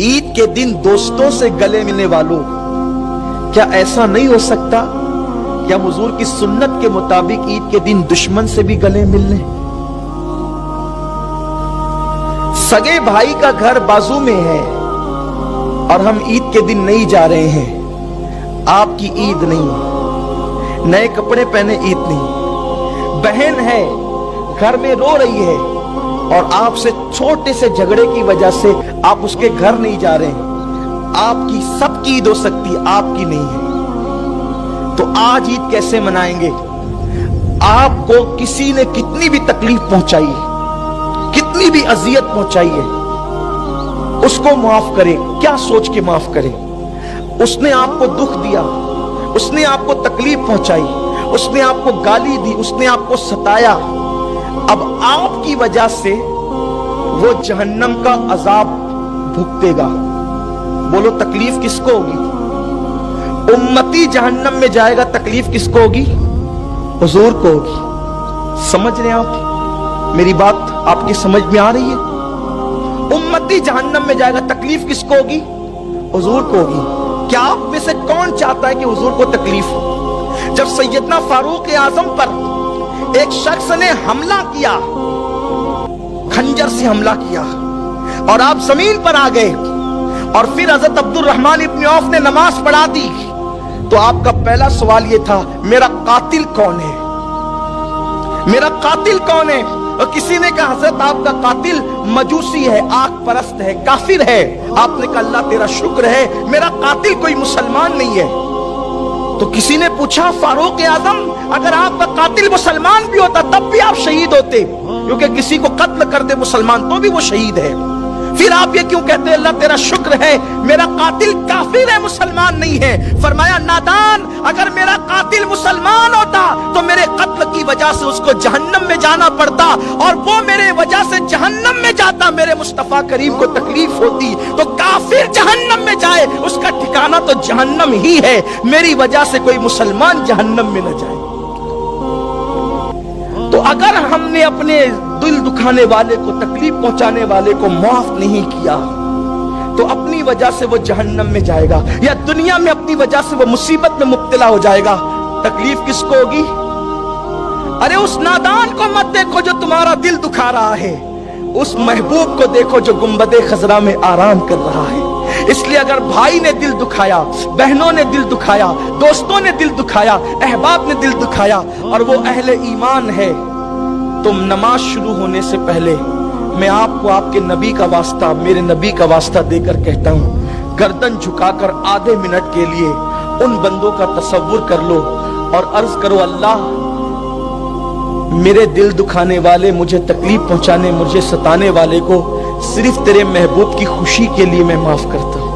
ईद के दिन दोस्तों से गले मिलने वालों, क्या ऐसा नहीं हो सकता कि हम हुजूर की सुन्नत के मुताबिक ईद के दिन दुश्मन से भी गले मिल लें? सगे भाई का घर बाजू में है और हम ईद के दिन नहीं जा रहे हैं। आपकी ईद नहीं, नए कपड़े पहने ईद नहीं। बहन है घर में रो रही है और आपसे छोटे से झगड़े की वजह से आप उसके घर नहीं जा रहे हैं। आपकी सबकी ईद हो सकती है, आपकी नहीं है। तो आज ईद कैसे मनाएंगे? आपको किसी ने कितनी भी तकलीफ पहुंचाई है, कितनी भी अजियत पहुंचाई है, उसको माफ करें। क्या सोच के माफ करें? उसने आपको दुख दिया, उसने आपको तकलीफ पहुंचाई, उसने आपको गाली दी, उसने आपको सताया। अब आपकी वजह से वो जहन्नम का अजाब भुगतेगा। बोलो तकलीफ किसको होगी? उम्मती जहन्नम में जाएगा, तकलीफ किसको होगी? हुजूर को होगी। समझ रहे हैं आप? मेरी बात आपकी समझ में आ रही है? उम्मती जहन्नम में जाएगा, तकलीफ किसको होगी? हुजूर को होगी। क्या आप में से कौन चाहता है कि हुजूर को तकलीफ हो? जब सैयदना फारूक आजम पर एक शख्स ने हमला किया, खंजर से हमला किया और आप जमीन पर आ गए और फिर हजरत अब्दुल रहमान इब्न औफ ने नमाज पढ़ा दी, तो आपका पहला सवाल यह था, मेरा कातिल कौन है? मेरा कातिल कौन है? और किसी ने कहा हजरत आपका कातिल मजूसी है, आग परस्त है, काफिर है। आपने कहा अल्लाह तेरा शुक्र है, मेरा कातिल कोई मुसलमान नहीं है। तो किसी ने पूछा फारूक आजम, अगर आपका कातिल मुसलमान भी होता तब भी आप शहीद होते, क्योंकि किसी को कत्ल कर दे मुसलमान तो भी वो शहीद है। फिर आप ये क्यों कहते हैं अल्लाह तेरा शुक्र है, मेरा कातिल काफिर है, मुसलमान नहीं है? फरमाया नादान, अगर मेरा कातिल मुसलमान होता तो मेरे कत्ल की वजह से उसको जहन्नम में जाना पड़ता, और वो मेरे वजह से जहन्नम में जाता, मेरे मुस्तफा करीम को तकलीफ होती। तो काफिर जहन्नम में जाए, उसका ठिकाना तो जहन्नम ही है, मेरी वजह से कोई मुसलमान जहन्नम में न जाए। तो अगर हमने अपने दिल दुखाने वाले को, तकलीफ पहुंचाने वाले को माफ नहीं किया, तो अपनी वजह से वो जहन्नम में जाएगा, या दुनिया में अपनी वजह से वो मुसीबत में मुब्तला हो जाएगा। तकलीफ किसको होगी? अरे उस नादान को मत देखो जो तुम्हारा दिल दुखा रहा है, उस महबूब को देखो जो गुंबदे खजरा में आराम कर रहा है। इसलिए अगर भाई ने दिल दुखाया, बहनों ने दिल दुखाया, दोस्तों ने दिल दुखाया, अहबाब ने दिल दुखाया और वो अहले ईमान है, तुम नमाज शुरू होने से पहले मैं आपको आपके नबी का वास्ता, मेरे नबी का वास्ता देकर कहता हूं, गर्दन झुकाकर आधे मिनट के लिए उन बंदों का तसव्वुर कर लो और अर्ज करो, अल्लाह मेरे दिल दुखाने वाले, मुझे तकलीफ पहुंचाने, मुझे सताने वाले को सिर्फ तेरे महबूब की खुशी के लिए मैं माफ करता हूं।